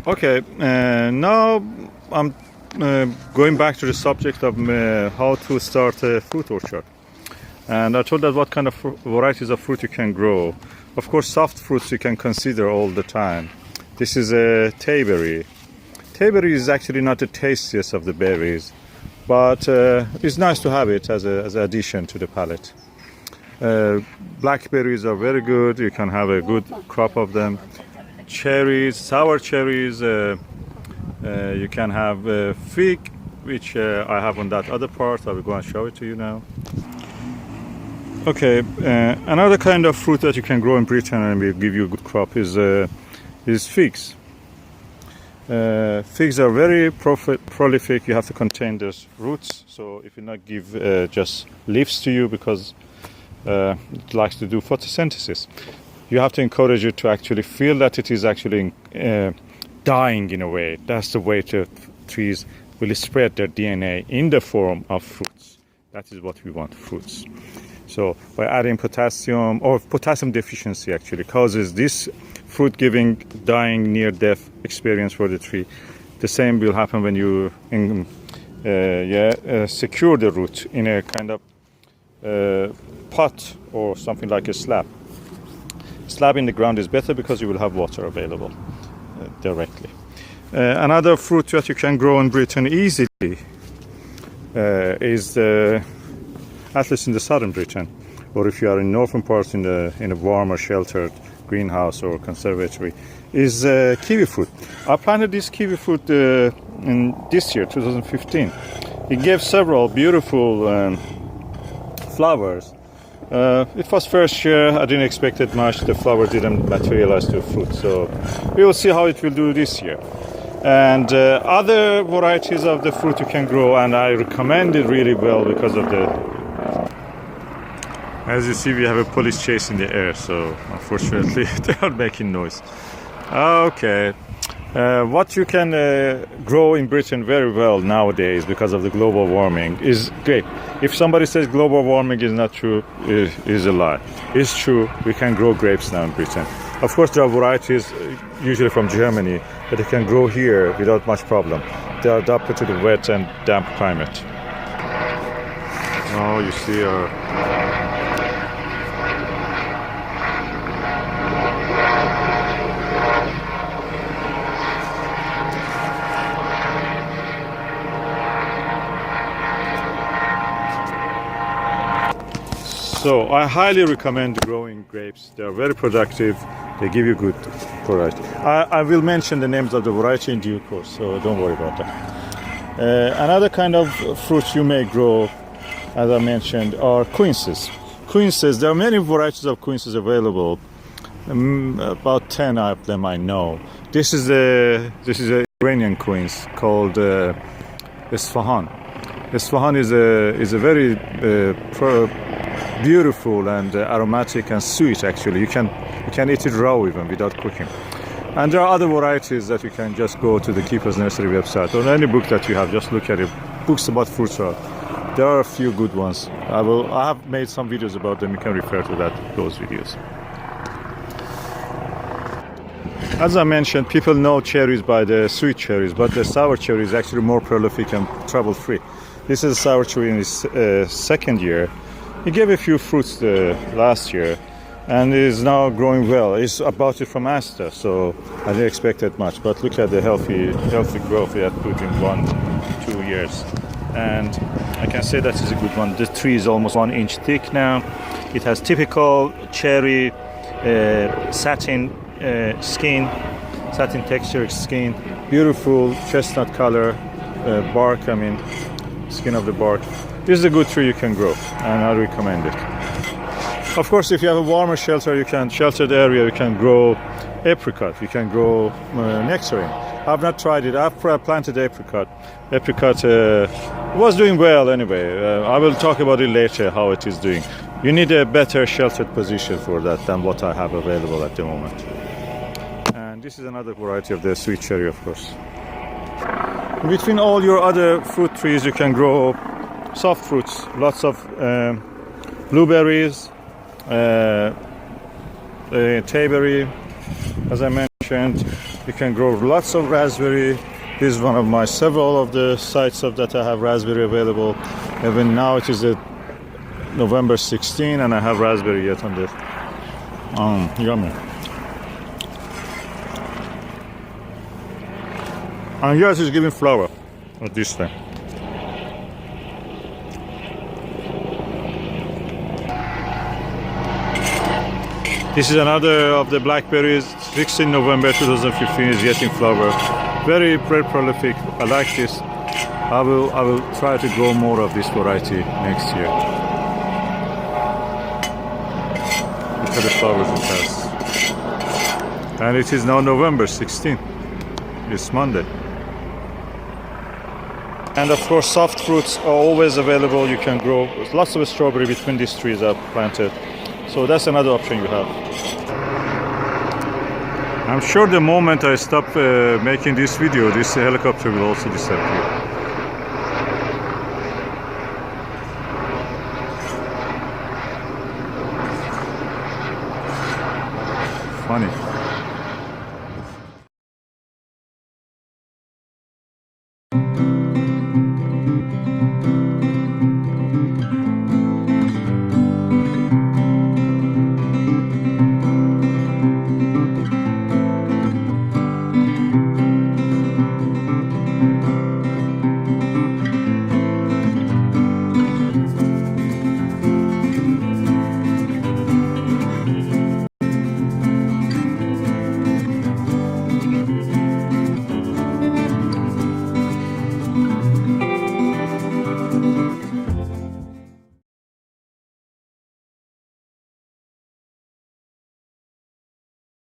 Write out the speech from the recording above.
Okay, now I'm going back to the subject of how to start a fruit orchard. And I told that what kind of varieties of fruit you can grow. Of course, soft fruits you can consider all the time. This is a tayberry. Tayberry is actually not the tastiest of the berries, but it's nice to have it as an addition to the palate. Blackberries are very good. You can have a good crop of them. Cherries, sour cherries. You can have fig, which I have on that other part. I will go and show it to you now. Okay, another kind of fruit that you can grow in Britain and will give you a good crop is figs. Figs are very prolific. You have to contain those roots. So if you not give just leaves to you because it likes to do photosynthesis, you have to encourage it to actually feel that it is actually dying in a way. That's the way trees will spread their DNA in the form of fruits. That is what we want, fruits. So by adding potassium, or potassium deficiency actually causes this fruit giving, dying, near death experience for the tree. The same will happen when you secure the root in a kind of pot or something like a slab. Slab in the ground is better because you will have water available directly. Another fruit that you can grow in Britain easily is at least in the southern Britain, or if you are in northern parts in a warmer sheltered greenhouse or conservatory, is kiwi fruit. I planted this kiwi fruit in this year, 2015. It gave several beautiful flowers. It was first year. I didn't expect it much. The flower didn't materialize to fruit, so we will see how it will do this year. And other varieties of the fruit you can grow, and I recommend it really well because of as you see, we have a police chase in the air, so unfortunately they are making noise. Okay, what you can grow in Britain very well nowadays because of the global warming is grape. If somebody says global warming is not true, it is a lie. It's true. We can grow grapes now in Britain. Of course, there are varieties usually from Germany that you can grow here without much problem. They are adapted to the wet and damp climate. Oh, you see So I highly recommend growing grapes. They are very productive. They give you good variety. I will mention the names of the variety in due course, so don't worry about that. Another kind of fruit you may grow, as I mentioned, are quinces. Quinces, there are many varieties of quinces available. About 10 of them I know. This is a Iranian quince called Isfahan. Isfahan is a very beautiful and aromatic and sweet. Actually, you can eat it raw even without cooking. And there are other varieties that you can just go to the Keeper's Nursery website or any book that you have. Just look at it. Books about fruits are. There are a few good ones. I have made some videos about them. You can refer to those videos. As I mentioned, people know cherries by the sweet cherries, but the sour cherry is actually more prolific and trouble-free. This is a sour cherry in its second year. He gave a few fruits last year and is now growing well. It's about it from Asta, so I didn't expect that much. But look at the healthy growth he had put in 1-2 years. And I can say that is a good one. The tree is almost 1 inch thick now. It has typical cherry satin skin, satin texture skin, beautiful chestnut color bark, skin of the bark. This is a good tree you can grow, and I recommend it. Of course, if you have a warmer sheltered area, you can grow apricot, you can grow nectarine. I've not tried it. I've planted apricot. Apricot was doing well anyway. I will talk about it later, how it is doing. You need a better sheltered position for that than what I have available at the moment. And this is another variety of the sweet cherry, of course. Between all your other fruit trees, you can grow soft fruits, lots of blueberries, tayberry, as I mentioned, You can grow lots of raspberry. This is one of my several of the sites of that I have raspberry available. Even now it is November 16 and I have raspberry yet on this. Yummy. And yes, it's giving flower at this time. This is another of the blackberries, 16 November 2015 is getting flower. Very prolific. I like this. I will try to grow more of this variety next year. Look at the flowers it has. And it is now November 16. It's Monday. And of course soft fruits are always available. You can grow lots of strawberry between these trees are planted. So that's another option you have. I'm sure the moment I stop making this video, this helicopter will also disappear.